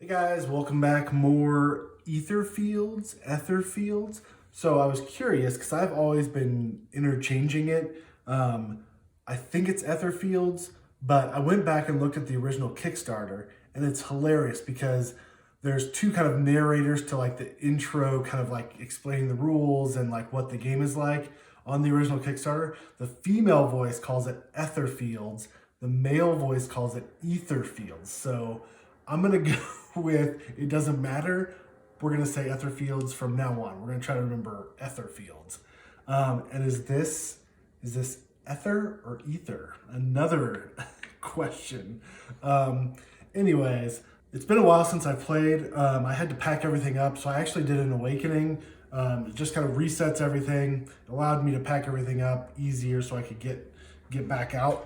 Guys, welcome back. More Etherfields. So I was curious because I've always been interchanging it. I think it's Etherfields, but I went back and looked at the original Kickstarter, and it's hilarious because there's two kind of narrators to like the intro, kind of like explaining the rules and like what the game is like. On the original Kickstarter, the female voice calls it Etherfields, the male voice calls it Etherfields. So I'm gonna go with, it doesn't matter, we're gonna say Etherfields from now on. We're gonna try to remember Etherfields. And is this ether or ether? Another question. Anyways, it's been a while since I played. I had to pack everything up, so I actually did an awakening. It just kind of resets everything. It allowed me to pack everything up easier so I could get it back out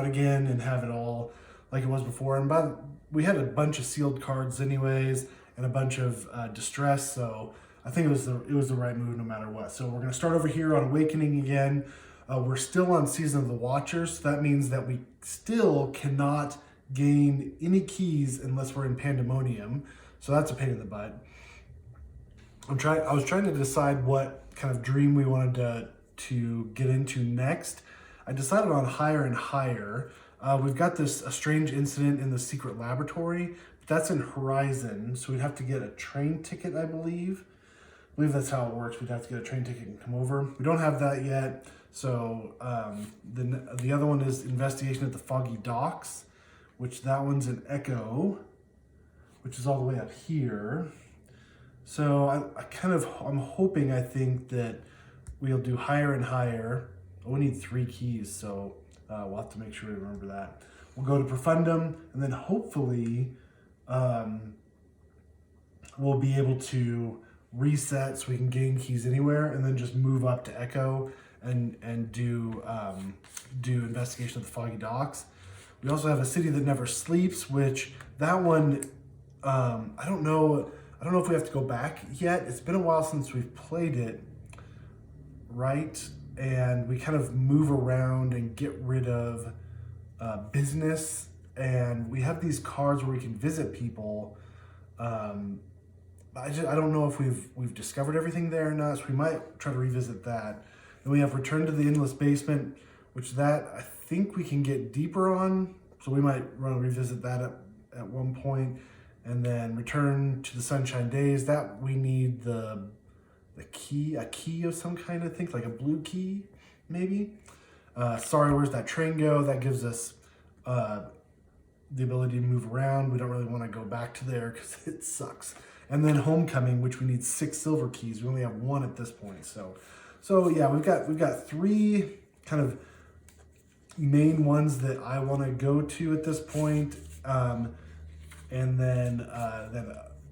again and have it all like it was before. And we had a bunch of sealed cards anyways and a bunch of distress, so I think it was the right move no matter what. So we're gonna start over here on Awakening again. We're still on Season of the Watchers, so that means that we still cannot gain any keys unless we're in Pandemonium. So that's a pain in the butt. I was trying to decide what kind of dream we wanted to get into next. I decided on Higher and Higher. We've got a strange incident in the secret laboratory, but that's in Horizon, so we'd have to get a train ticket, I believe. I believe that's how it works. We'd have to get a train ticket and come over. We don't have that yet, so the other one is Investigation at the Foggy Docks, which that one's in Echo, which is all the way up here. So I'm hoping, I think that we'll do Higher and Higher. Oh, we need 3 keys, so we'll have to make sure we remember that. We'll go to Profundum, and then hopefully we'll be able to reset so we can gain keys anywhere, and then just move up to Echo and do Investigation of the Foggy Docks. We also have A City That Never Sleeps, which that one, I don't know if we have to go back yet. It's been a while since we've played it, right? And we kind of move around and get rid of business. And we have these cards where we can visit people. I don't know if we've discovered everything there or not, so we might try to revisit that. Then we have Return to the Endless Basement, which that I think we can get deeper on. So we might revisit that at one point. And then Return to the Sunshine Days, that we need a key of some kind, I think, like a blue key, maybe. Sorry, Where's That Train Go? That gives us the ability to move around. We don't really want to go back to there because it sucks. And then Homecoming, which we need 6 silver keys. We only have 1 at this point. So yeah, we've got 3 kind of main ones that I want to go to at this point. And then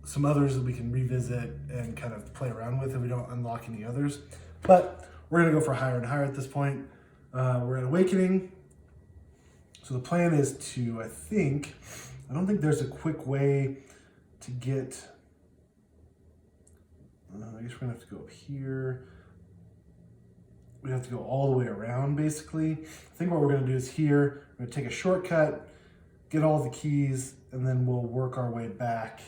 some others that we can revisit and kind of play around with if we don't unlock any others. But we're going to go for Higher and Higher at this point. We're at Awakening. So the plan is to, I don't think there's a quick way to get, I guess we're going to have to go up here. We have to go all the way around, basically. I think what we're going to do is here, we're going to take a shortcut, get all the keys, and then we'll work our way back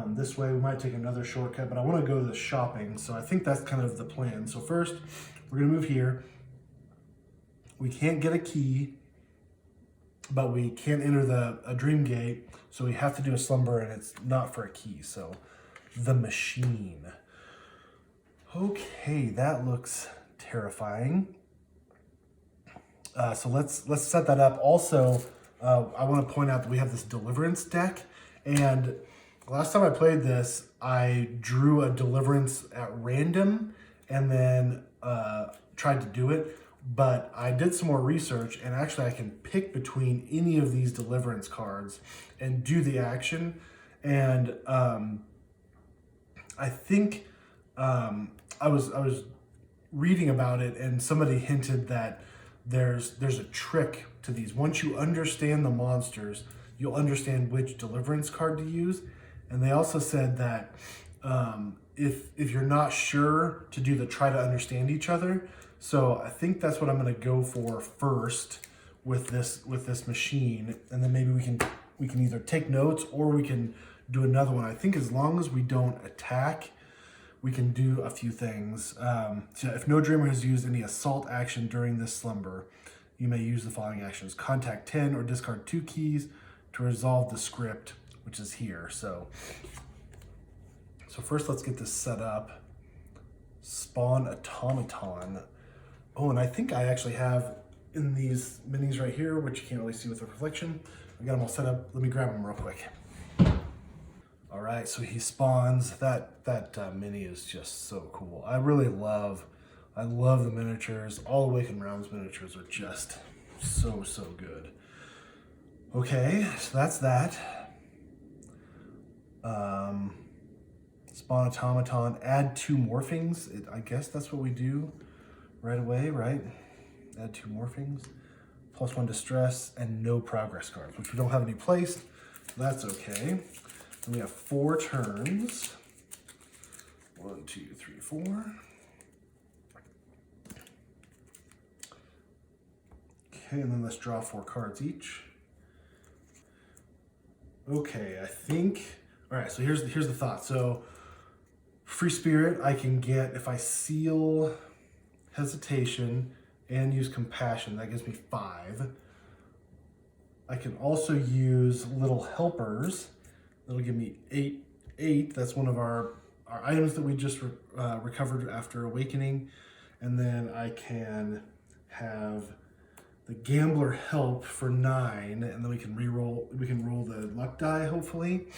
this way. We might take another shortcut, but I want to go to the shopping, so I think that's kind of the plan. So first, we're going to move here. We can't get a key, but we can't enter a dream gate, so we have to do a slumber, and it's not for a key, so the machine. Okay, that looks terrifying. So let's set that up. Also, I want to point out that we have this Deliverance deck, and last time I played this, I drew a Deliverance at random and then tried to do it, but I did some more research, and actually I can pick between any of these Deliverance cards and do the action. And I think I was reading about it, and somebody hinted that there's a trick to these. Once you understand the monsters, you'll understand which Deliverance card to use. And they also said that if you're not sure, to do the try to understand each other. So I think that's what I'm going to go for first with this machine, and then maybe we can We can either take notes or we can do another one. I think as long as we don't attack, we can do a few things. So if no dreamer has used any assault action during this slumber, you may use the following actions. Contact 10 or discard 2 keys to resolve the script, which is here. So first let's get this set up. Spawn automaton. Oh, and I think I actually have in these minis right here, which you can't really see with the reflection. I got them all set up. Let me grab them real quick. All right, so he spawns. That mini is just so cool. I love the miniatures. All Awakened Realms miniatures are just so good. Okay, so that's that. Spawn automaton, add 2 morphings. I guess that's what we do right away, right? Add 2 morphings, +1 distress, and no progress cards, which we don't have any placed. That's okay. Then we have 4 turns. 1, 2, 3, 4. Okay, and then let's draw 4 cards each. Okay, I think, all right, so here's the thought. So free spirit I can get if I seal hesitation and use compassion. That gives me 5. I can also use little helpers. That'll give me 8. That's one of our items that we just recovered after awakening. And then I can have the gambler help for 9, and then we can roll the luck die, hopefully.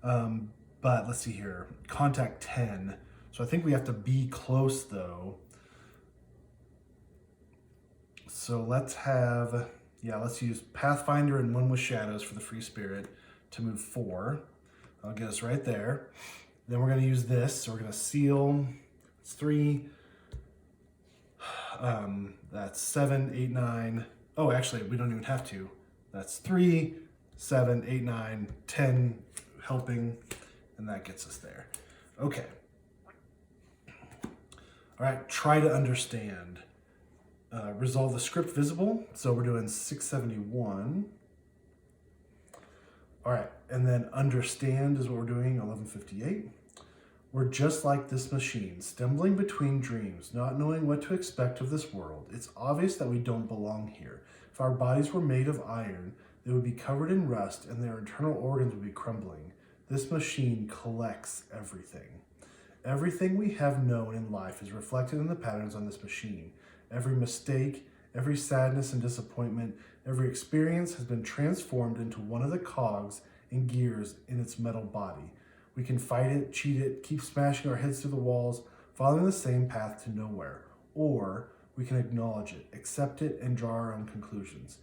But let's see here, contact 10. So I think we have to be close though. So let's use Pathfinder and One with Shadows for the free spirit to move 4. That'll get us right there. Then we're gonna use this, so we're gonna seal, it's 3. That's 7, 8, 9. Oh, actually, we don't even have to. That's 3, 7, 8, 9, 10 helping, and that gets us there. Okay. All right, try to understand. Resolve the script visible. So we're doing 671. All right, and then understand is what we're doing, 1158. We're just like this machine, stumbling between dreams, not knowing what to expect of this world. It's obvious that we don't belong here. If our bodies were made of iron, they would be covered in rust and their internal organs would be crumbling. This machine collects everything. Everything we have known in life is reflected in the patterns on this machine. Every mistake, every sadness and disappointment, every experience has been transformed into one of the cogs and gears in its metal body. We can fight it, cheat it, keep smashing our heads through the walls, following the same path to nowhere. Or we can acknowledge it, accept it, and draw our own conclusions,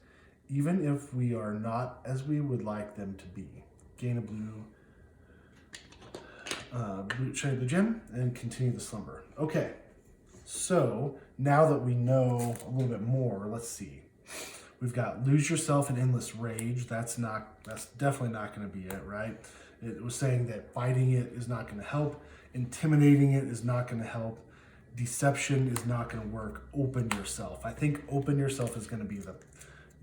even if we are not as we would like them to be. Gain a blue shiny blue gem, and continue the slumber. Okay, so now that we know a little bit more, let's see. We've got lose yourself in endless rage. That's definitely not going to be it, right? It was saying that fighting it is not going to help. Intimidating it is not going to help. Deception is not going to work. Open yourself. I think open yourself is going to be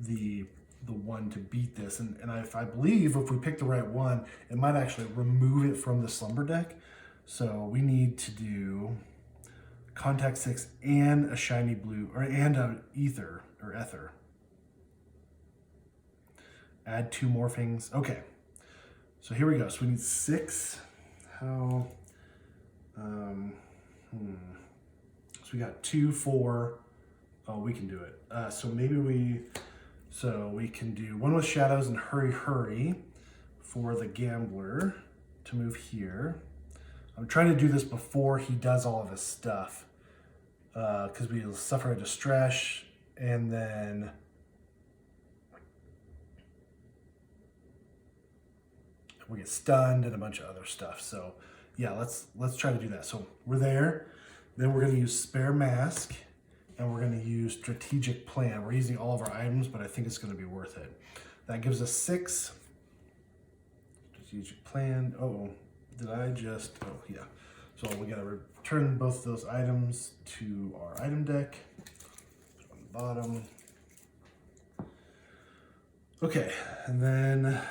the one to beat this. And I believe if we pick the right one, it might actually remove it from the slumber deck. So we need to do contact 6 and a shiny blue, and an ether. Add 2 morphings. Okay. So here we go. So we need 6. How? So we got 2, 4. Oh, we can do it. So maybe we can do One with Shadows and Hurry for the gambler to move here. I'm trying to do this before he does all of his stuff, because we suffer a distress and then we get stunned and a bunch of other stuff. So yeah, let's try to do that. So we're there. Then we're going to use Spare Mask, and we're going to use Strategic Plan. We're using all of our items, but I think it's going to be worth it. That gives us 6. Strategic Plan. Oh, did I just? Oh yeah. So we got to return both of those items to our item deck on the bottom. Okay, and then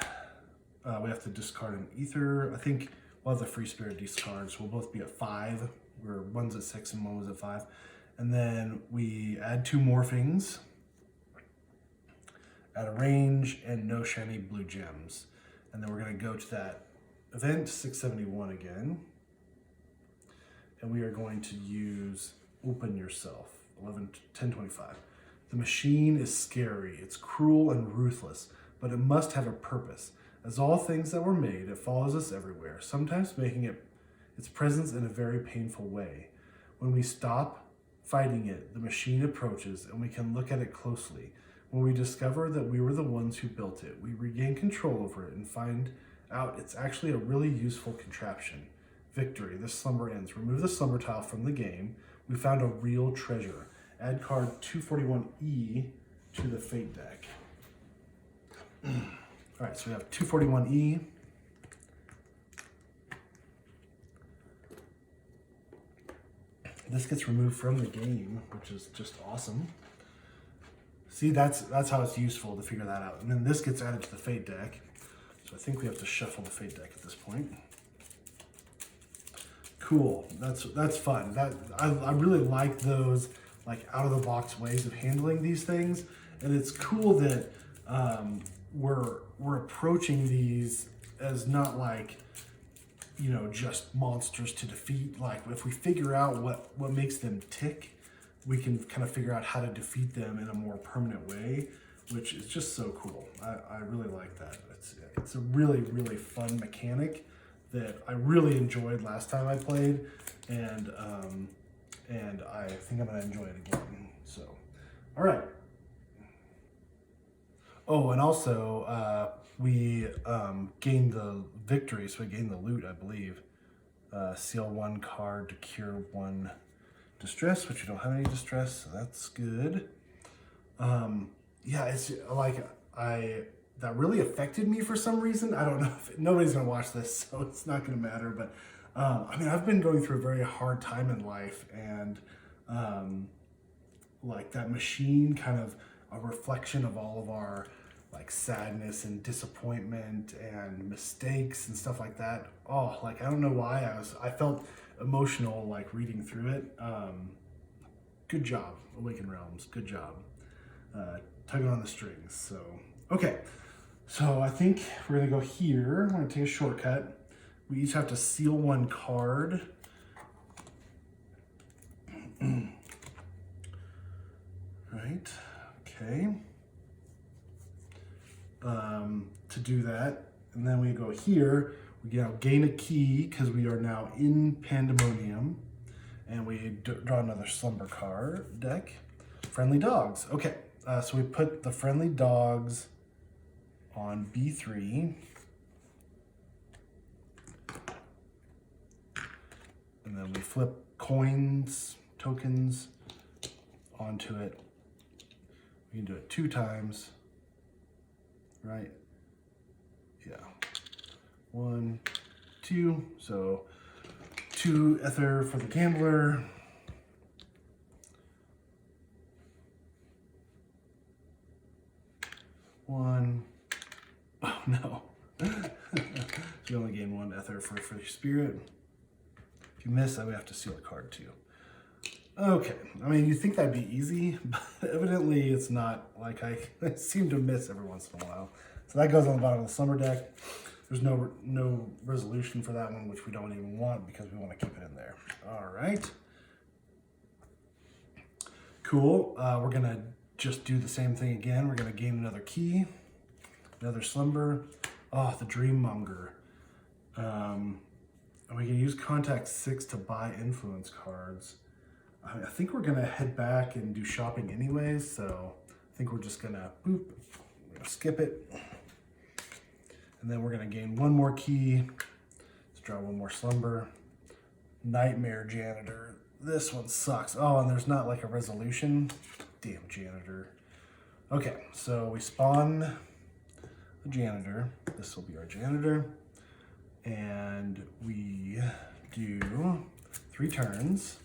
We have to discard an ether. I think we'll have the free spirit discards. We'll both be at 5. Where one's at 6 and one was at 5. And then we add 2 morphings, add a range, and no shiny blue gems. And then we're going to go to that event 671 again. And we are going to use Open Yourself, 1025. The machine is scary, it's cruel and ruthless, but it must have a purpose. As all things that were made, it follows us everywhere, sometimes making its presence in a very painful way. When we stop fighting it, the machine approaches and we can look at it closely. When we discover that we were the ones who built it, we regain control over it and find out it's actually a really useful contraption. Victory, this slumber ends. Remove the slumber tile from the game. We found a real treasure. Add card 241E to the Fate deck. All right, so we have 241E. This gets removed from the game, which is just awesome. See, that's how it's useful to figure that out. And then this gets added to the Fate deck. So I think we have to shuffle the Fate deck at this point. Cool, that's fun. I really like those like out of the box ways of handling these things, and it's cool that we're approaching these as not like, you know, just monsters to defeat. Like if we figure out what makes them tick, we can kind of figure out how to defeat them in a more permanent way, which is just so cool. I really like that. It's a really, really fun mechanic that I really enjoyed last time I played, and I think I'm gonna enjoy it again. So, all right. Oh, and also we gained the victory, so we gained the loot, I believe. Seal 1 card to cure 1 distress, which we don't have any distress, so that's good. Yeah, it's like that really affected me for some reason. I don't know if nobody's gonna watch this, so it's not gonna matter. But I mean, I've been going through a very hard time in life, and like that machine, kind of a reflection of all of our like sadness and disappointment and mistakes and stuff like that. Oh, like I don't know why I felt emotional like reading through it. Good job, Awakened Realms. Good job, tugging on the strings. So okay. So I think we're gonna go here. I'm gonna take a shortcut. We each have to seal 1 card. Right, okay. To do that, and then we go here. We now gain a key because we are now in Pandemonium, and we draw another Slumber card deck. Friendly Dogs. Okay, so we put the Friendly Dogs on B3, and then we flip tokens onto it. We can do it 2 times, right? Yeah, 1, 2, so 2 Ether for the Gambler. One. Oh no. You only gain 1 Ether for Free Spirit. If you miss, I would have to seal a card too. Okay, I mean, you think that'd be easy, but evidently it's not. Like I seem to miss every once in a while. So that goes on the bottom of the Slumber deck. There's no resolution for that one, which we don't even want because we want to keep it in there. All right. Cool. We're gonna just do the same thing again. We're gonna gain another key, another Slumber. Oh, the Dreammonger. And we can use Contact 6 to buy influence cards. I think we're gonna head back and do shopping anyways, so I think we're just gonna boop, we're gonna skip it. And then we're gonna gain 1 more key. Let's draw 1 more Slumber. Nightmare Janitor. This one sucks. Oh, and there's not like a resolution. Damn Janitor. Okay, so we spawn a Janitor. This will be our Janitor. And we do 3 turns.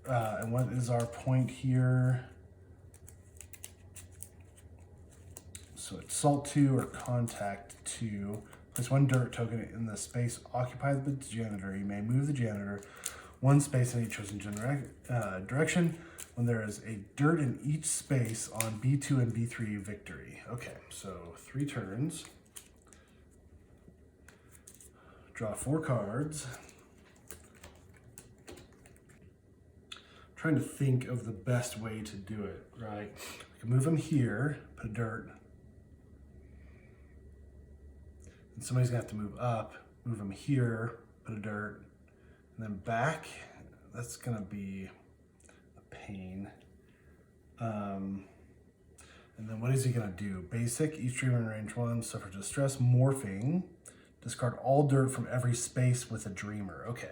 And what is our point here? assault 2 or contact 2. Place 1 dirt token in the space occupied by the janitor. You may move the janitor 1 space in each chosen direction when there is a dirt in each space on B2 and B3 victory. Okay, so 3 turns. Draw 4 cards. Trying to think of the best way to do it, right? I can move them here, put a dirt. And somebody's gonna have to move up, move them here, put a dirt, and then back. That's gonna be a pain. And then what is he gonna do? Basic, each dreamer in range 1 suffers distress, morphing. Discard all dirt from every space with a dreamer. Okay,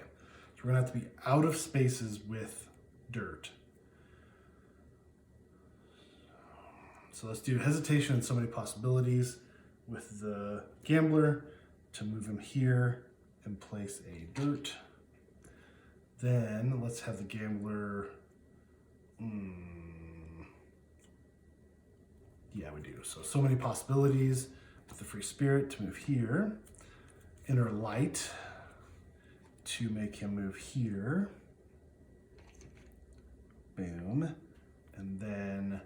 so we're gonna have to be out of spaces with dirt. So let's do hesitation and so many possibilities with the gambler to move him here and place a dirt. Then let's have the gambler, yeah, we do. So many possibilities with the free spirit to move here. Inner light to make him move here. Boom. And then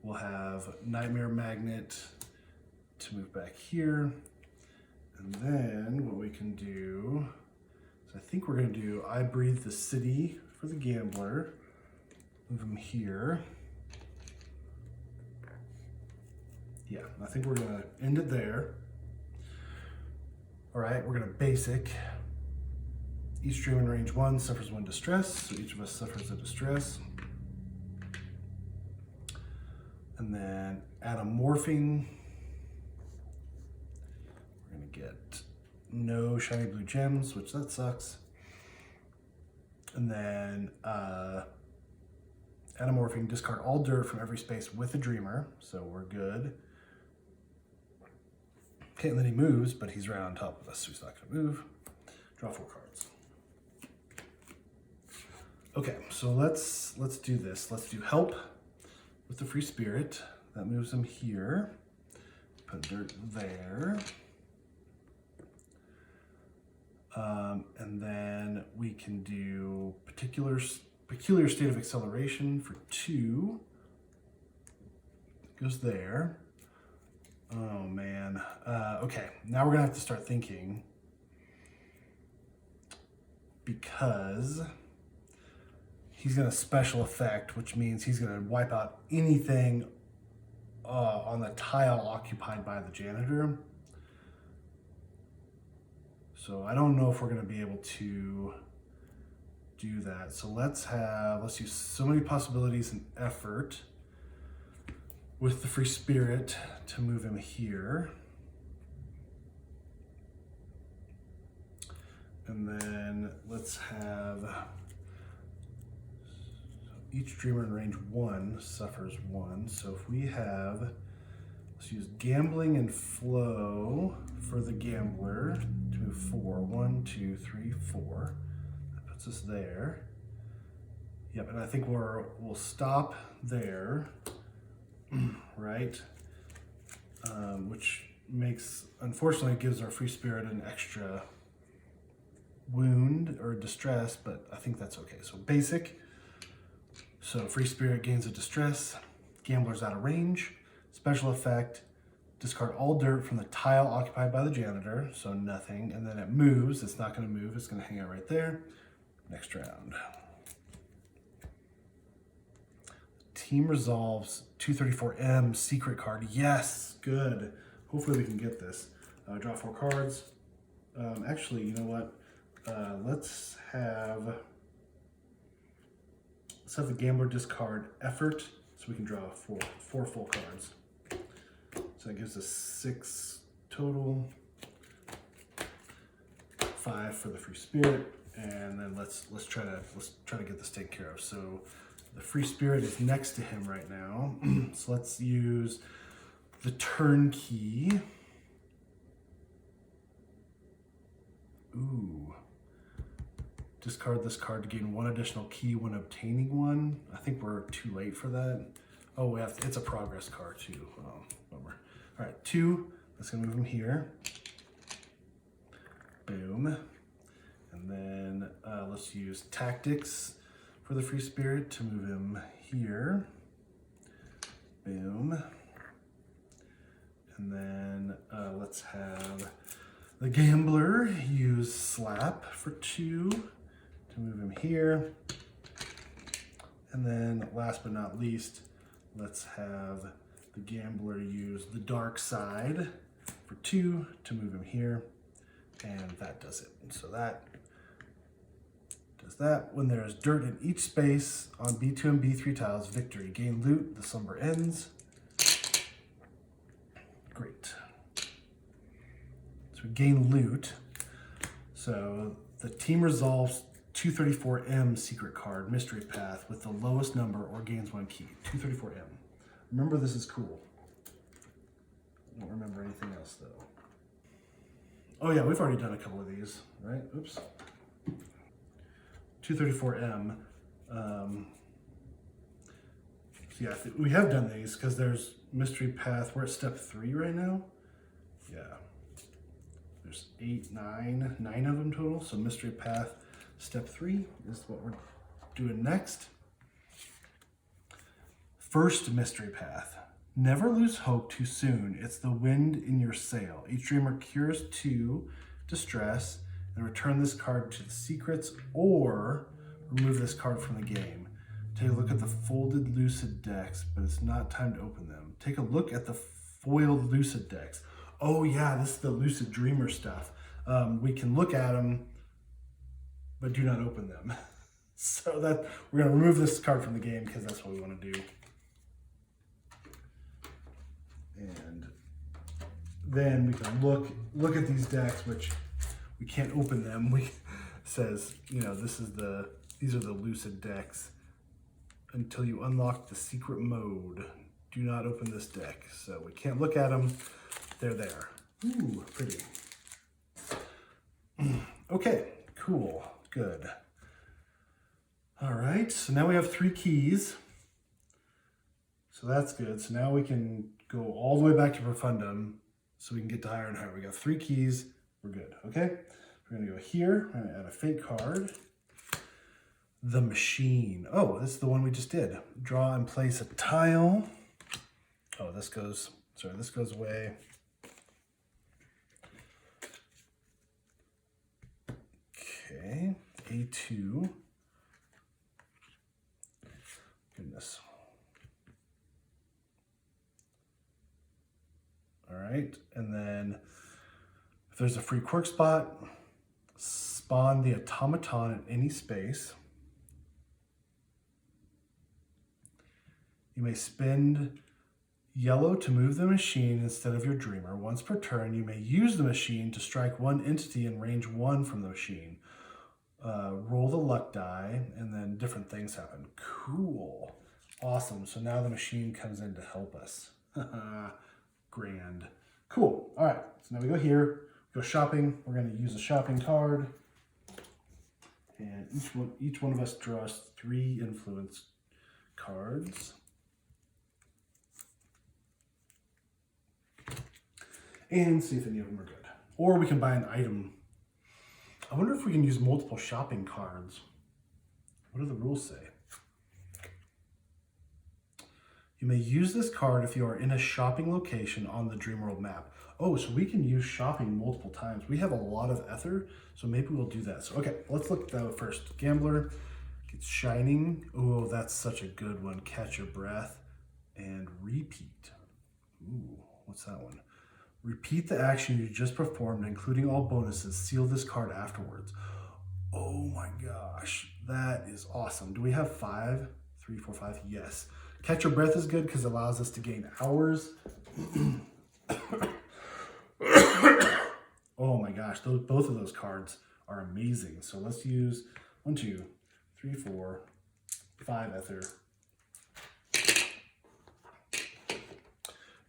we'll have nightmare magnet to move back here. And then what we can do is I think we're going to do I breathe the city for the gambler. Move him here. Yeah, I think we're going to end it there. All right, we're going to basic. Each dream in range 1 suffers 1 distress, so each of us suffers a distress. And then add a morphing. We're going to get no shiny blue gems, which that sucks. And then add a morphing, discard all dirt from every space with a dreamer, so we're good. Okay, and then he moves, but he's right on top of us, so he's not going to move. Draw 4 cards. Okay, so let's do this. Let's do help with the free spirit. That moves him here. Put dirt there. And then we can do peculiar state of acceleration for 2. Goes there. Oh man. Okay, now we're gonna have to start thinking, because he's gonna special effect, which means he's gonna wipe out anything on the tile occupied by the janitor. So I don't know if we're gonna be able to do that. So let's use so many possibilities and effort with the free spirit to move him here. And then let's have each dreamer in range 1 suffers 1. So if we have, let's use gambling and flow for the gambler to move 4. 1, 2, 3, 4. That puts us there. Yep, and I think we'll stop there. Right? Which makes, unfortunately, gives our free spirit an extra wound or distress, but I think that's okay. So basic. So free spirit gains a distress. Gambler's out of range. Special effect. Discard all dirt from the tile occupied by the janitor. So nothing. And then it moves. It's not going to move. It's going to hang out right there. Next round. Team resolves 234M secret card. Yes, good. Hopefully we can get this. Draw 4 cards. Actually, you know what? Let's have the gambler discard effort, so we can draw 4 full cards. So that gives us 6 total. 5 for the free spirit, and then let's try to get this taken care of. So the free spirit is next to him right now. So let's use the turnkey. Ooh. Discard this card to gain 1 additional key when obtaining one. I think we're too late for that. Oh, it's a progress card too. Oh, bummer. All right, 2, that's gonna move him here. Boom. And then let's use tactics for the free spirit to move him here. Boom. And then let's have the gambler use slap for 2 to move him here. And then last but not least, let's have the gambler use the dark side for 2 to move him here. And that does it. So that does that. When there is dirt in each space on B2 and B3 tiles, victory. Gain loot, the slumber ends. Great. So we gain loot. So the team resolves 234M secret card, mystery path, with the lowest number or gains 1 key. 234M. Remember, this is cool. I don't remember anything else though. Oh yeah, we've already done a couple of these, right? Oops. 234M. So yeah, we have done these because there's mystery path. We're at step 3 right now. Yeah. There's 8, 9 of them total. So mystery path, step 3 is what we're doing next. First mystery path. Never lose hope too soon. It's the wind in your sail. Each dreamer cures 2 distress and return this card to the secrets or remove this card from the game. Take a look at the folded lucid decks, but it's not time to open them. Take a look at the foiled lucid decks. Oh yeah, this is the lucid dreamer stuff. We can look at them, but do not open them. So that we're gonna remove this card from the game because that's what we want to do. And then we can look at these decks, which we can't open them. We says, you know, these are the lucid decks. Until you unlock the secret mode, do not open this deck. So we can't look at them. They're there. Ooh, pretty. Okay, cool, good. All right, so now we have 3 keys. So that's good. So now we can go all the way back to Profundum so we can get to higher and higher. We got 3 keys, we're good, okay? We're gonna go here, we're gonna add a fake card. The machine. Oh, this is the one we just did. Draw and place a tile. Oh, this goes away. Okay, A2. Goodness. All right, and then if there's a free quirk spot, spawn the automaton in any space. You may spend yellow to move the machine instead of your dreamer. Once per turn, you may use the machine to strike 1 entity in range 1 from the machine. Roll the luck die, and then different things happen. Cool. Awesome. So now the machine comes in to help us. Grand. Cool. All right. So now we go here, go shopping. We're going to use a shopping card. And each one of us draws 3 influence cards. And see if any of them are good. Or we can buy an item. I wonder if we can use multiple shopping cards. What do the rules say? You may use this card if you are in a shopping location on the Dreamworld map. Oh, so we can use shopping multiple times. We have a lot of ether, so maybe we'll do that. So, okay, let's look at that first. Gambler gets Shining. Oh, that's such a good one. Catch Your Breath and Repeat. Ooh, what's that one? Repeat the action you just performed, including all bonuses. Seal this card afterwards. Oh my gosh, that is awesome. Do we have 5? 3, 4, 5? Yes. Catch Your Breath is good because it allows us to gain hours. Oh my gosh, both of those cards are amazing. So let's use 1, 2, 3, 4, 5 ether.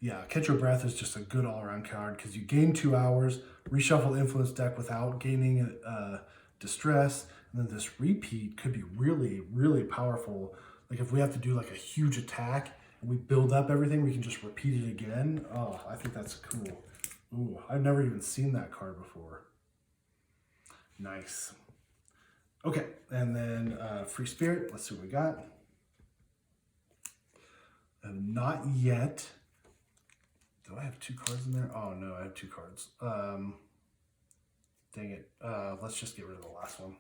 Yeah, Catch Your Breath is just a good all-around card because you gain 2 hours, reshuffle the influence deck without gaining distress, and then this repeat could be really, really powerful. Like if we have to do like a huge attack we build up everything, we can just repeat it again. Oh, I think that's cool. Ooh, I've never even seen that card before. Nice. Okay, and then Free Spirit. Let's see what we got. Not yet. Do I have 2 cards in there? Oh no, I have 2 cards. Dang it. Let's just get rid of the last one.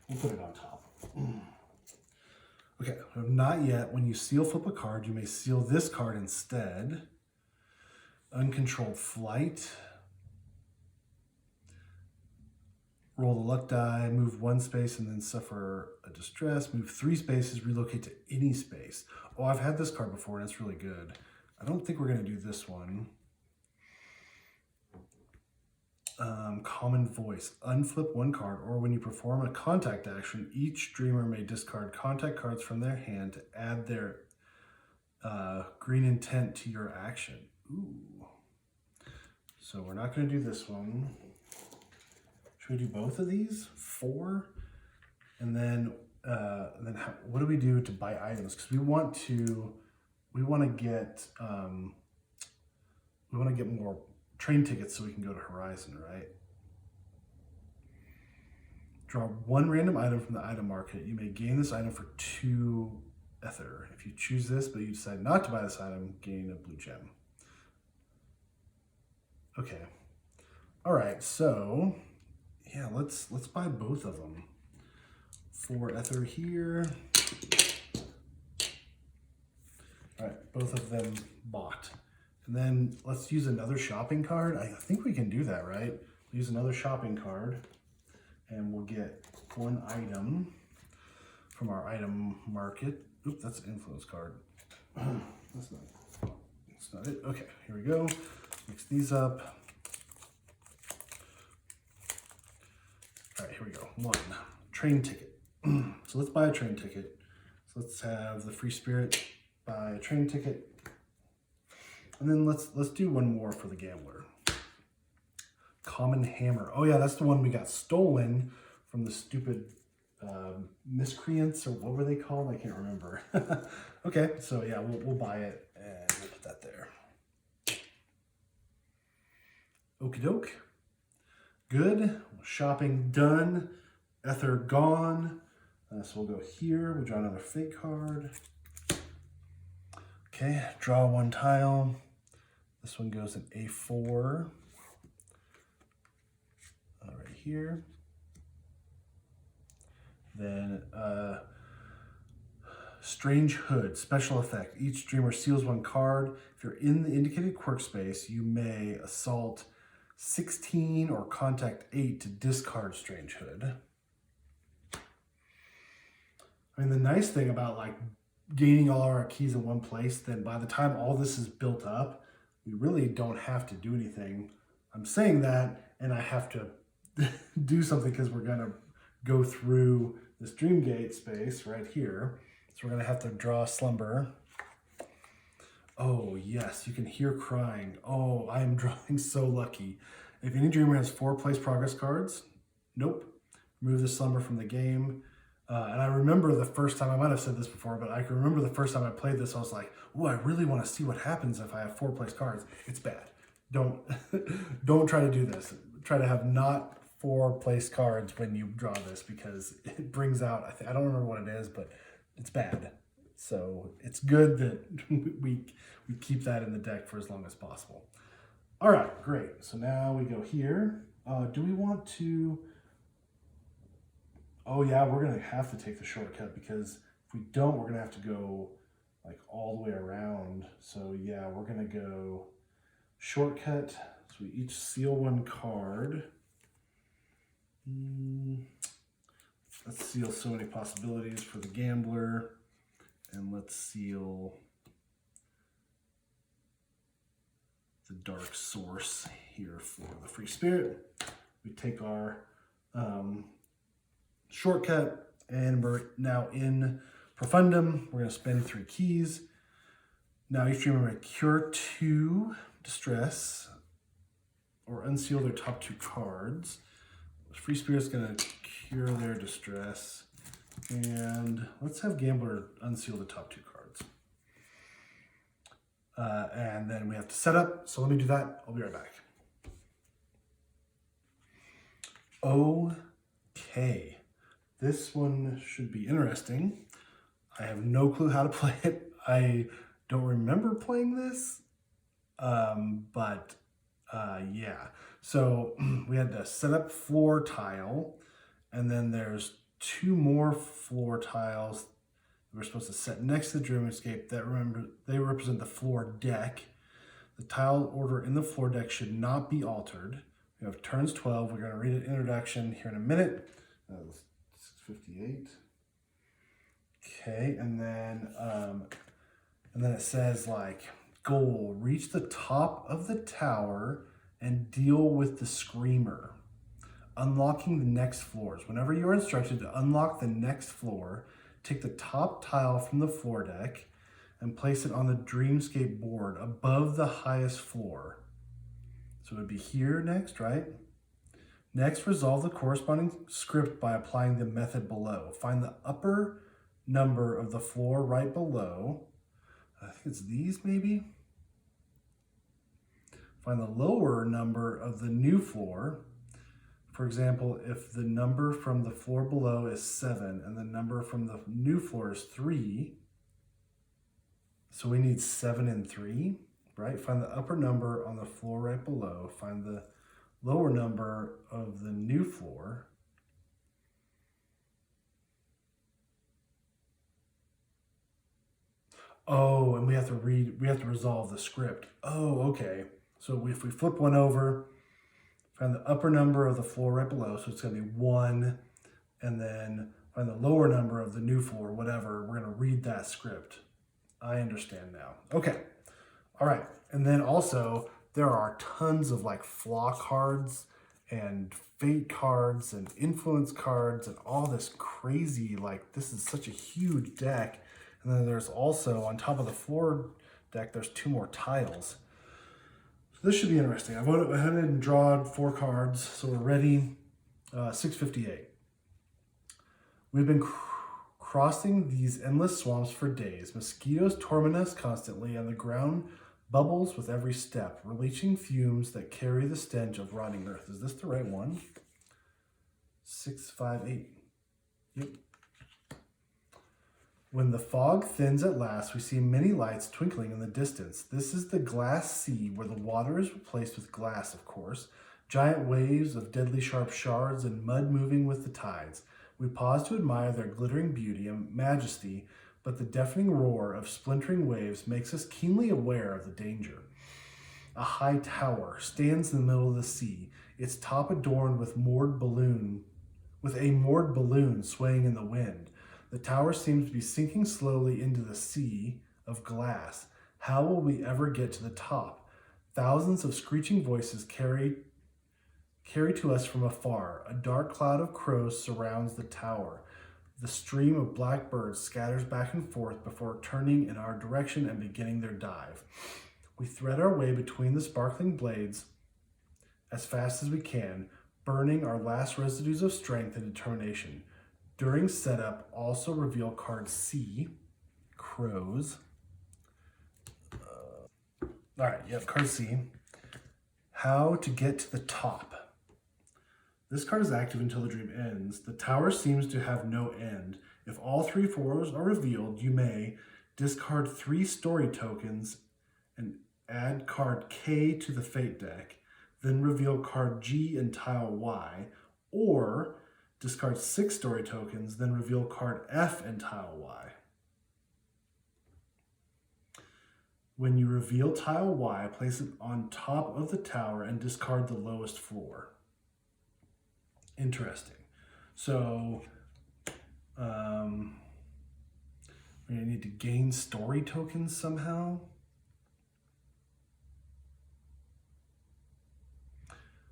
We'll put it on top. Okay, not yet. When you seal flip a card, you may seal this card instead. Uncontrolled Flight. Roll the luck die, move 1 space and then suffer a distress. Move 3 spaces, relocate to any space. Oh, I've had this card before and it's really good. I don't think we're going to do this one. Common Voice. Unflip 1 card, or when you perform a contact action, each dreamer may discard contact cards from their hand to add their green intent to your action. Ooh. So we're not going to do this one. Should we do both of these? 4? And then what do we do to buy items? Because we want to get more train tickets so we can go to Horizon, right? Draw 1 random item from the item market. You may gain this item for 2 ether. If you choose this, but you decide not to buy this item, gain a blue gem. Okay. All right, so yeah, let's buy both of them. 4 ether here. All right, both of them bought. And then let's use another shopping card. I think we can do that, right? Use another shopping card and we'll get 1 item from our item market. Oops, that's an influence card. That's not it. Okay, here we go. Mix these up. All right, here we go. 1 train ticket. So let's buy a train ticket. So let's have the Free Spirit buy a train ticket. And then let's do 1 more for the gambler. Common Hammer. Oh yeah, that's the one we got stolen from the stupid miscreants, or what were they called? I can't remember. Okay, so yeah, we'll buy it and we'll put that there. Okie doke. Good. Shopping done. Ether gone. So we'll go here. We'll draw another fake card. Okay, draw 1 tile. This one goes in A4. Right here. Then Strange Hood, special effect. Each dreamer seals 1 card. If you're in the indicated quirk space, you may assault 16 or contact 8 to discard Strange Hood. I mean, the nice thing about like gaining all our keys in one place, then by the time all this is built up, we really don't have to do anything. I'm saying that, and I have to do something because we're gonna go through this Dreamgate space right here. So we're gonna have to draw Slumber. Oh yes, you can hear crying. Oh, I am drawing so lucky. If any dreamer has 4 place progress cards, nope. Remove the Slumber from the game. And I remember the first time, I might have said this before, but I can remember the first time I played this, I was like, oh, I really want to see what happens if I have 4 place cards. It's bad. Don't try to do this. Try to have not 4 place cards when you draw this, because it brings out, I don't remember what it is, but it's bad. So it's good that we keep that in the deck for as long as possible. All right, great. So now we go here. Do we want to... Oh yeah, we're gonna have to take the shortcut, because if we don't, we're gonna have to go like all the way around. So yeah, we're gonna go shortcut. So we each seal 1 card. Let's seal So Many Possibilities for the gambler, and let's seal the Dark Source here for the Free Spirit. We take our shortcut, and we're now in Profundum. We're going to spend 3 keys. Now each dreamer may cure 2 distress or unseal their top 2 cards. The Free Spirit's going to cure their distress And let's have Gambler unseal the top 2 cards. And then we have to set up. So let me do that. I'll be right back. Okay. This one should be interesting. I have no clue how to play it. I don't remember playing this. Yeah. So we had to set up floor tile, and then there's 2 more floor tiles we're supposed to set next to the Dream Escape that they represent the floor deck. The tile order in the floor deck should not be altered. We have turns 12. We're going to read an introduction here in a minute. 658. Okay, and then it says like goal: reach the top of the tower and deal with the screamer. Unlocking the next floors. Whenever you are instructed to unlock the next floor, take the top tile from the floor deck and place it on the Dreamscape board above the highest floor. So it would be here next, right? Next, resolve the corresponding script by applying the method below. Find the upper number of the floor right below. I think it's these maybe. Find the lower number of the new floor. For example, if the number from the floor below is 7 and the number from the new floor is 3, so we need 7 and 3, right? Find the upper number on the floor right below. Find the lower number of the new floor. Oh, and we have to resolve the script. Oh, okay. So if we flip one over, find the upper number of the floor right below, so it's going to be 1, and then find the lower number of the new floor, whatever. We're going to read that script. I understand now. Okay. All right. And then also, there are tons of like flaw cards and fate cards and influence cards and all this crazy, like this is such a huge deck. And then there's also, on top of the floor deck, there's 2 more tiles. This should be interesting. I went ahead and drawn 4 cards, so we're ready. 658. We've been crossing these endless swamps for days. Mosquitoes torment us constantly, and the ground bubbles with every step, releasing fumes that carry the stench of rotting earth. Is this the right one? 658. Yep. When the fog thins at last, we see many lights twinkling in the distance. This is the glass sea, where the water is replaced with glass, of course. Giant waves of deadly sharp shards and mud moving with the tides. We pause to admire their glittering beauty and majesty, but the deafening roar of splintering waves makes us keenly aware of the danger. A high tower stands in the middle of the sea, its top adorned with a moored balloon swaying in the wind. The tower seems to be sinking slowly into the sea of glass. How will we ever get to the top? Thousands of screeching voices carry to us from afar. A dark cloud of crows surrounds the tower. The stream of black birds scatters back and forth before turning in our direction and beginning their dive. We thread our way between the sparkling blades as fast as we can, burning our last residues of strength and determination. During setup, also reveal card C, crows. All right, card C. How to get to the top. This card is active until the dream ends. The tower seems to have no end. If all 3 floors are revealed, you may discard 3 story tokens and add card K to the fate deck, then reveal card G and tile Y, or discard 6 story tokens, then reveal card F and tile Y. When you reveal tile Y, place it on top of the tower and discard the lowest floor. Interesting. So, we're going to need to gain story tokens somehow.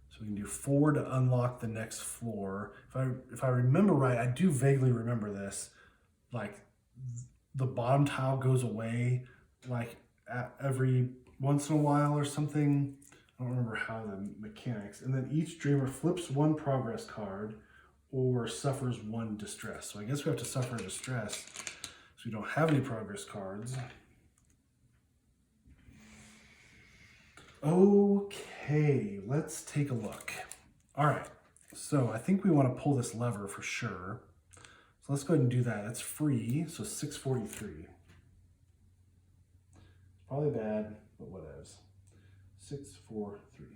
So we can do 4 to unlock the next floor. If I remember right, I do vaguely remember this. Like the bottom tile goes away like every once in a while or something. I don't remember how the mechanics. And then each dreamer flips 1 progress card or suffers 1 distress. So I guess we have to suffer a distress. So we don't have any progress cards. Okay, let's take a look. All right, so I think we want to pull this lever for sure. So let's go ahead and do that. It's free, so 643. Probably bad, but whatevs. 643.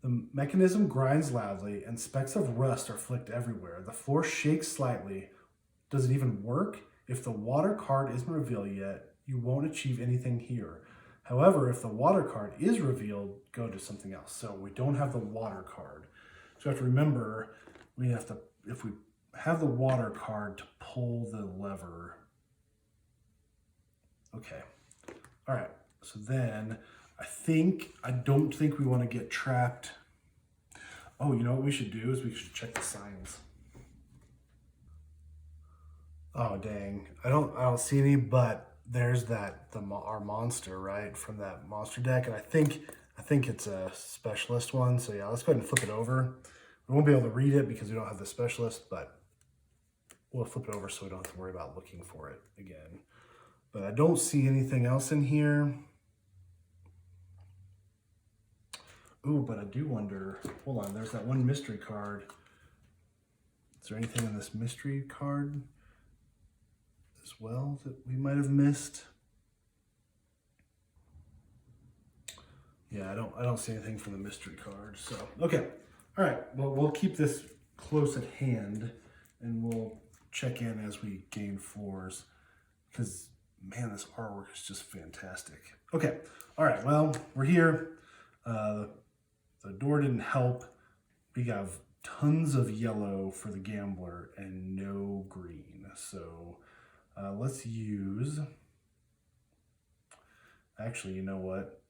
The mechanism grinds loudly and specks of rust are flicked everywhere. The floor shakes slightly. Does it even work? If the water card isn't revealed yet, you won't achieve anything here. However, if the water card is revealed, go to something else. So we don't have the water card. So we have to remember, we have to, if we have the water card, to pull the lever. Okay. All right. So then I don't think we want to get trapped. Oh, you know what we should do is we should check the signs. Oh, dang. I don't see any, but there's our monster, right, from that monster deck, and I think it's a specialist one. So yeah, let's go ahead and flip it over. We won't be able to read it because we don't have the specialist, but we'll flip it over so we don't have to worry about looking for it again. But I don't see anything else in here. Ooh, but I do wonder, hold on, there's that one mystery card. Is there anything in this mystery card as well that we might have missed? Yeah, I don't see anything from the mystery card. So, okay. All right, well, we'll keep this close at hand and we'll check in as we gain floors because, man, this artwork is just fantastic. Okay, all right, well, we're here. The door didn't help. We have tons of yellow for the gambler and no green. So let's use, actually, you know what?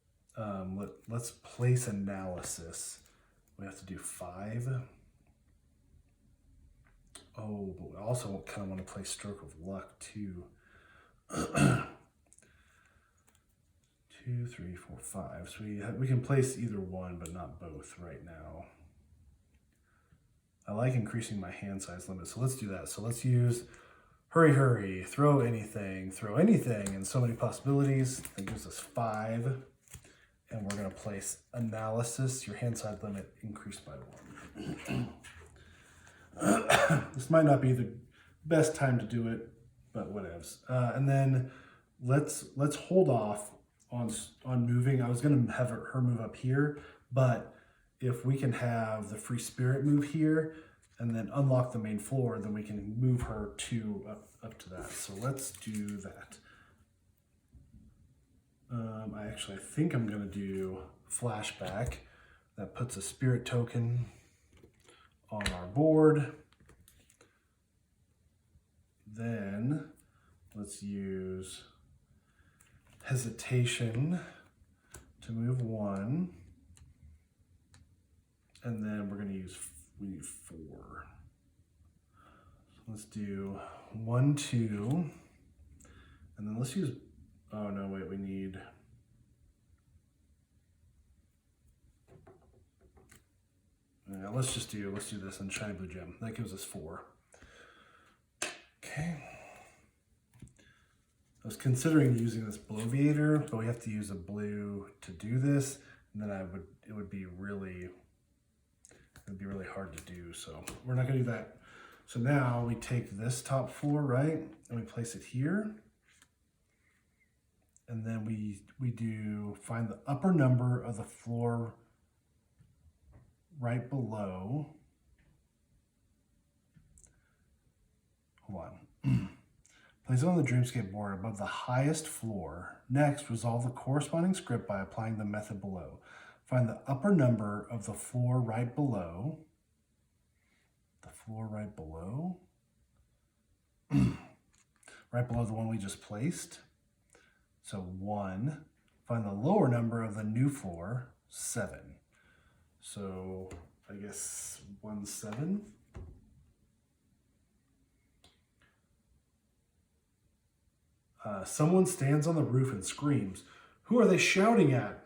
Let's place analysis. We have to do 5. Oh, but we also kind of want to play stroke of luck too. 2, 3, 4, 5. So we can place either one, but not both right now. I like increasing my hand size limit, so let's do that. So let's use hurry, hurry, throw anything, and so many possibilities. That gives us 5. And we're going to place analysis, your hand size limit increased by 1. This might not be the best time to do it, but whatevs. And then let's hold off on moving. I was going to have her move up here, but if we can have the free spirit move here and then unlock the main floor, then we can move her up to that. So let's do that. I think I'm going to do flashback. That puts a spirit token on our board. Then let's use hesitation to move 1. And then we're going to we need 4. So let's do 1, 2. And then let's use, oh no, wait, we need, yeah, let's do this and shiny blue gem. That gives us 4. Okay. I was considering using this bloviator, but we have to use a blue to do this, and then it would be really hard to do. So we're not going to do that. So now we take this top floor, right, and we place it here, and then we do find the upper number of the floor right below. Hold on. Place it on the Dreamscape board above the highest floor. Next, resolve the corresponding script by applying the method below. Find the upper number of the floor right below. The floor right below? Right below the one we just placed. So 1. Find the lower number of the new floor, 7. So I guess 1, 7. Someone stands on the roof and screams. Who are they shouting at?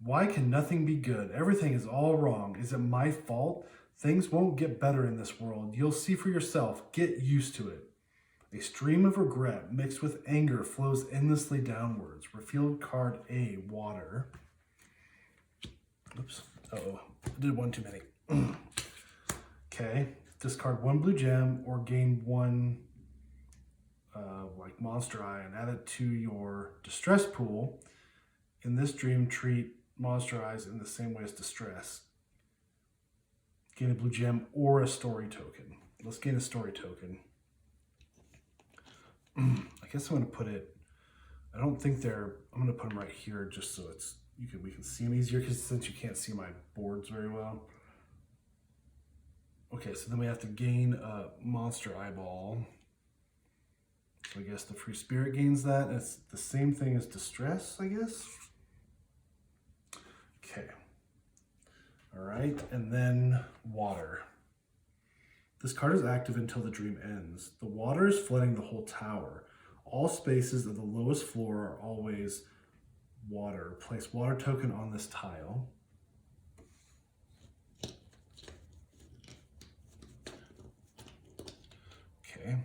Why can nothing be good? Everything is all wrong. Is it my fault? Things won't get better in this world. You'll see for yourself. Get used to it. A stream of regret mixed with anger flows endlessly downwards. Revealed card A, water. Oops. Uh-oh. I did one too many. Okay. Discard 1 blue gem or gain 1 like Monster Eye and add it to your distress pool. In this dream, treat Monster Eyes in the same way as distress. Gain a blue gem or a story token. Let's gain a story token. I guess I'm going to put it, I don't think I'm going to put them right here just so we can see them easier, because since you can't see my boards very well. Okay, so then we have to gain a monster eyeball. So I guess the free spirit gains that. And it's the same thing as distress, I guess. Okay. All right, and then water. This card is active until the dream ends. The water is flooding the whole tower. All spaces of the lowest floor are always water. Place water token on this tile. Okay.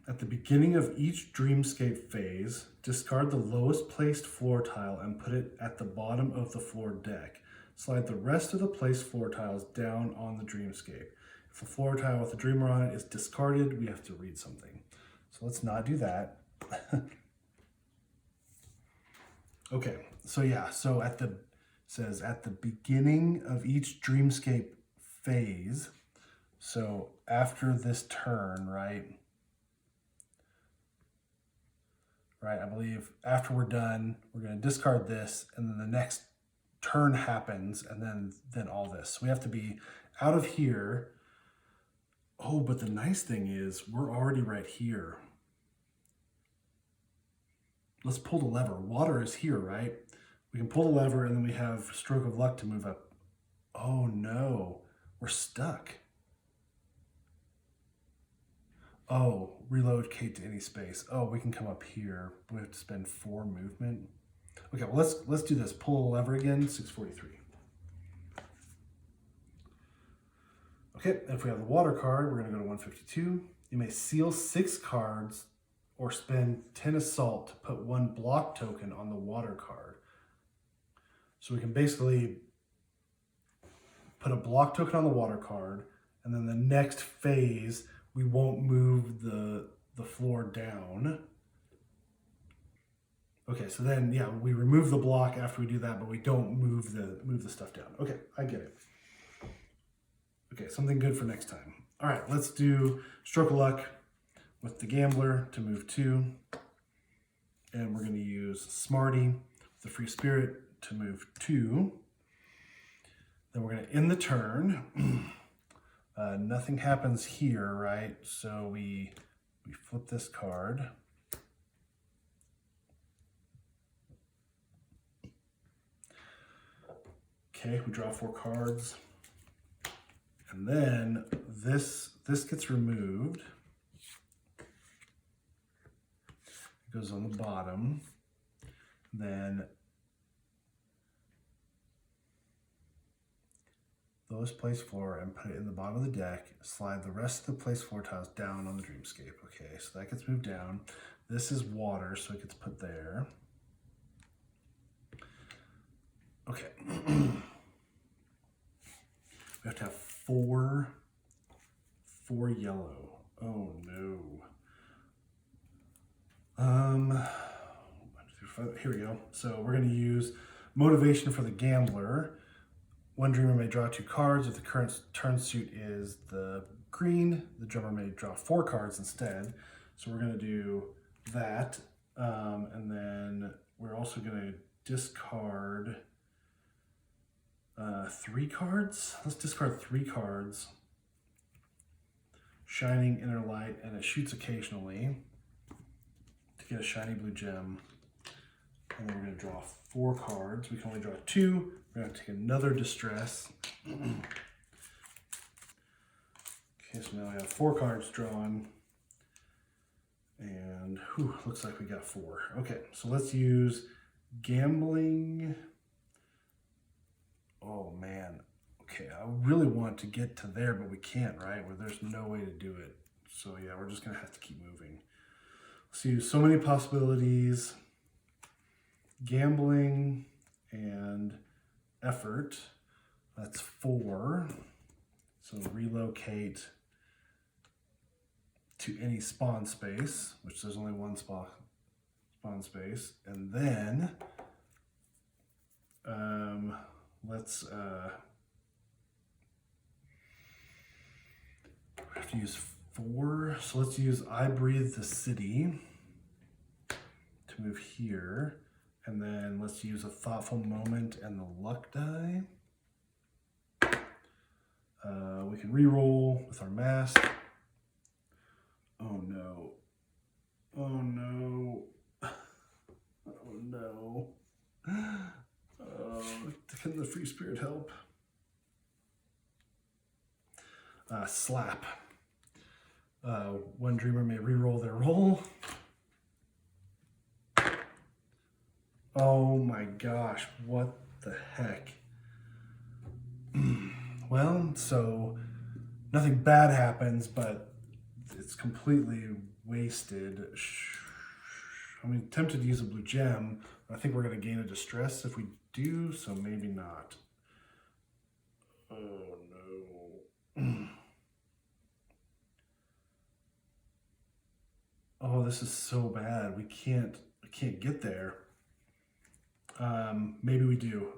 At the beginning of each dreamscape phase, discard the lowest placed floor tile and put it at the bottom of the floor deck. Slide the rest of the placed floor tiles down on the dreamscape. If the floor tile with the dreamer on it is discarded, we have to read something. So let's not do that. Okay, so yeah, so says at the beginning of each dreamscape phase, so after this turn, right? Right, I believe after we're done, we're going to discard this, and then the next turn happens, and then all this. So we have to be out of here. Oh, but the nice thing is we're already right here. Let's pull the lever. Water is here, right? We can pull the lever, and then we have stroke of luck to move up. Oh no, we're stuck. Oh, reload Kate to any space. Oh, we can come up here. We have to spend 4 movement. Okay, well let's do this. Pull the lever again, 643. Okay, if we have the water card, we're gonna go to 152. You may seal 6 cards or spend 10 assault to put 1 block token on the water card. So we can basically put a block token on the water card, and then the next phase, we won't move the floor down. Okay, so then, yeah, we remove the block after we do that, but we don't move the stuff down. Okay, I get it. Okay, something good for next time. All right, let's do Stroke of Luck with the Gambler to move 2. And we're going to use Smarty with the Free Spirit to move 2. Then we're going to end the turn. Nothing happens here, right? So we flip this card. Okay, we draw 4 cards. And then this gets removed. It goes on the bottom. Then lowest place floor and put it in the bottom of the deck. Slide the rest of the place floor tiles down on the dreamscape. Okay, so that gets moved down. This is water, so it gets put there. Okay. We have to have 4 yellow. Oh no. Here we go. So we're going to use Motivation for the Gambler. One dreamer may draw 2 cards. If the current turn suit is the green, the drummer may draw 4 cards instead. So we're going to do that. And then we're also going to discard 3 cards. Let's discard 3 cards. Shining Inner Light, and it shoots occasionally to get a shiny blue gem. And then we're going to draw 4 cards. We can only draw 2. We're going to take another Distress. Okay, so now we have 4 cards drawn. And looks like we got 4. Okay, so let's use Gambling. Oh man. Okay, I really want to get to there, but we can't, right? Where there's no way to do it. So yeah, we're just gonna have to keep moving. Let's use so many possibilities. Gambling and effort. That's 4. So relocate to any spawn space, which there's only one spawn space. And then let's have to use 4. So let's use I Breathe the City to move here. And then let's use a Thoughtful Moment and the Luck die. We can re-roll with our mask. Oh no. Oh no. Oh no. Oh, can the free spirit help? Slap. One dreamer may re-roll their roll. Oh my gosh, what the heck? Well, so nothing bad happens, but it's completely wasted. I'm tempted to use a blue gem. I think we're going to gain a distress if we do, so maybe not. Oh no. Oh, this is so bad. We can't get there. Maybe we do.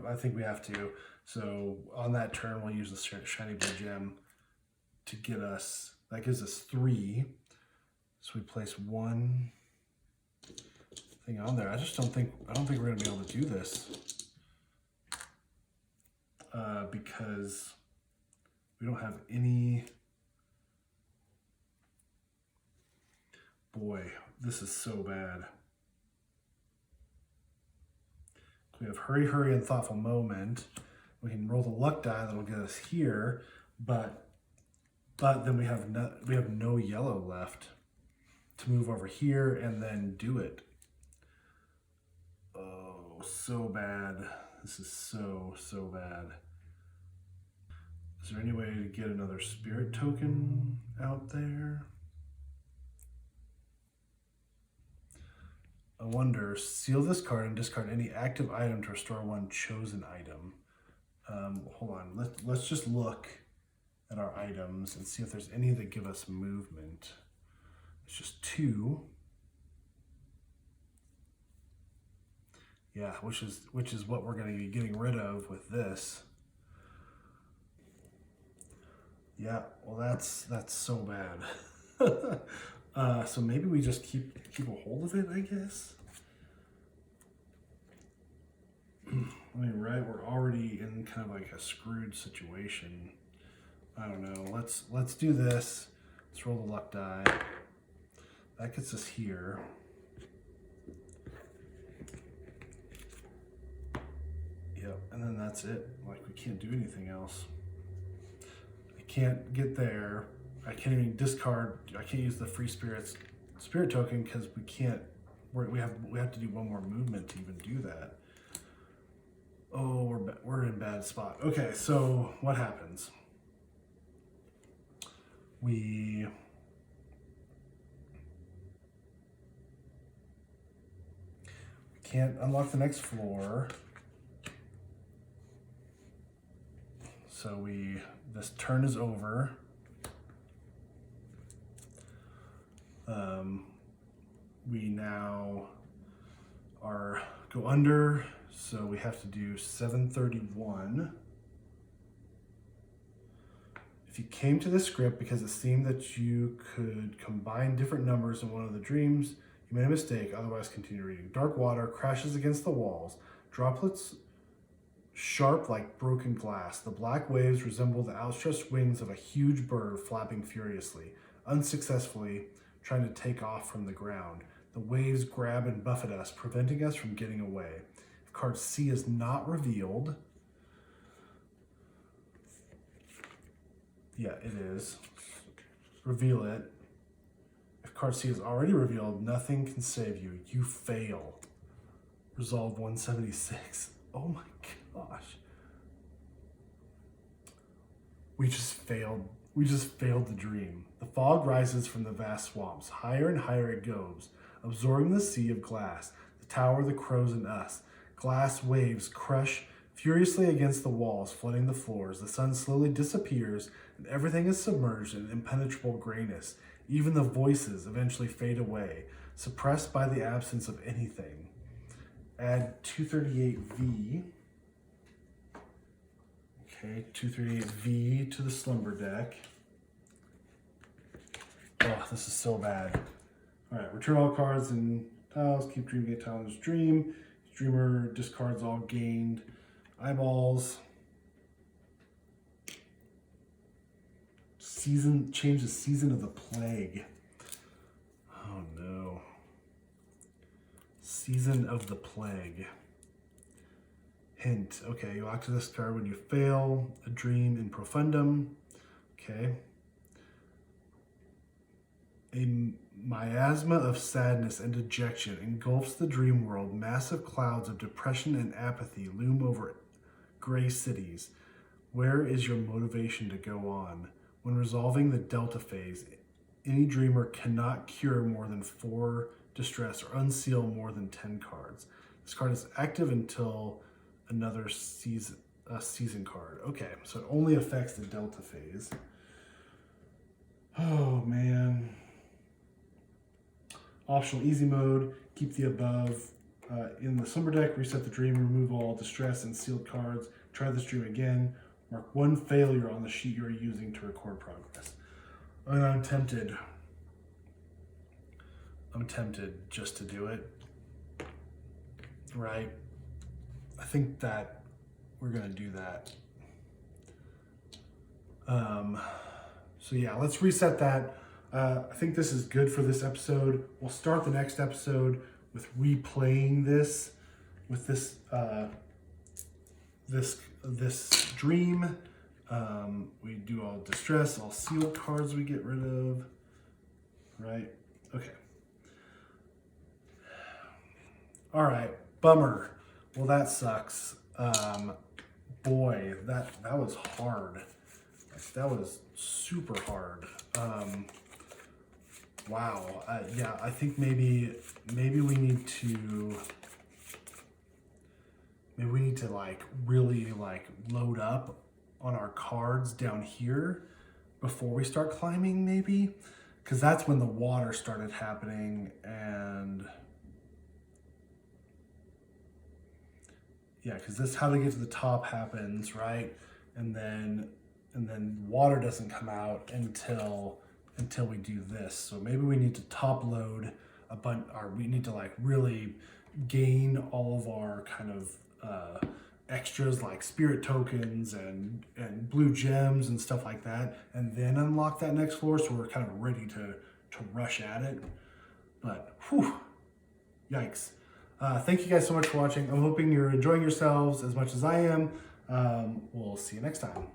I think we have to. So on that turn, we'll use the shiny blue gem to get us. That gives us 3. So we place 1 thing on there. I don't think we're gonna be able to do this because we don't have any. Boy, this is so bad. We have Hurry, Hurry, and Thoughtful Moment. We can roll the luck die that'll get us here, but then we have no yellow left to move over here and then do it. Oh, so bad. This is so bad. Is there any way to get another spirit token out there? I wonder, seal this card and discard any active item to restore 1 chosen item. Hold on, let's just look at our items and see if there's any that give us movement. It's just 2. Yeah, which is what we're going to be getting rid of with this. Yeah, well that's so bad. So maybe we just keep a hold of it, I guess. I mean, right? We're already in kind of like a screwed situation. I don't know. Let's do this. Let's roll the luck die. That gets us here. Yep, and then that's it. Like, we can't do anything else. I can't get there. I can't even discard. I can't use the free spirit token because we can't. We have to do 1 more movement to even do that. Oh, we're in a bad spot. Okay, so what happens? We can't unlock the next floor. So this turn is over. We now go under, so we have to do 731. If you came to the script because it seemed that you could combine different numbers in one of the dreams, you made a mistake, otherwise continue reading. Dark water crashes against the walls, droplets sharp like broken glass. The black waves resemble the outstretched wings of a huge bird flapping furiously, unsuccessfully trying to take off from the ground. The waves grab and buffet us, preventing us from getting away. If card C is not revealed, yeah, it is. Reveal it. If card C is already revealed, nothing can save you. You fail. Resolve 176. Oh my gosh. We just failed. We just failed the dream. The fog rises from the vast swamps. Higher and higher it goes, absorbing the sea of glass, the tower, the crows, and us. Glass waves crush furiously against the walls, flooding the floors. The sun slowly disappears, and everything is submerged in impenetrable grayness. Even the voices eventually fade away, suppressed by the absence of anything. Add 238V. Okay, 238V to the slumber deck. Oh, this is so bad. All right, return all cards and tiles. Keep dream, get tiles, dream. Dreamer discards all gained eyeballs. Change the season of the plague. Oh no. Season of the plague. Hint. Okay, you activate this card when you fail a dream in profundum. Okay. A miasma of sadness and dejection engulfs the dream world. Massive clouds of depression and apathy loom over gray cities. Where is your motivation to go on? When resolving the Delta phase, any dreamer cannot cure more than 4 distress or unseal more than 10 cards. This card is active until another season card. Okay, so it only affects the Delta phase. Oh man. Optional easy mode, keep the above in the slumber deck, reset the dream, remove all distress and sealed cards, try this dream again, mark 1 failure on the sheet you're using to record progress. And I'm tempted just to do it, right? I think that we're gonna do that. So yeah, let's reset that. I think this is good for this episode. We'll start the next episode with replaying this, with this this dream. We do all distress, all sealed cards we get rid of, right? Okay. All right, bummer. Well, that sucks. Boy, that was hard. That was super hard. Wow. Yeah, I think maybe we need to like really like load up on our cards down here before we start climbing, maybe, because that's when the water started happening. And yeah, because this how to get to the top happens, right? And then water doesn't come out until we do this. So maybe we need to top load a bunch, or we need to like really gain all of our kind of extras like spirit tokens and blue gems and stuff like that, and then unlock that next floor so we're kind of ready to rush at it. But whew, yikes. Thank you guys so much for watching. I'm hoping you're enjoying yourselves as much as I am. We'll see you next time.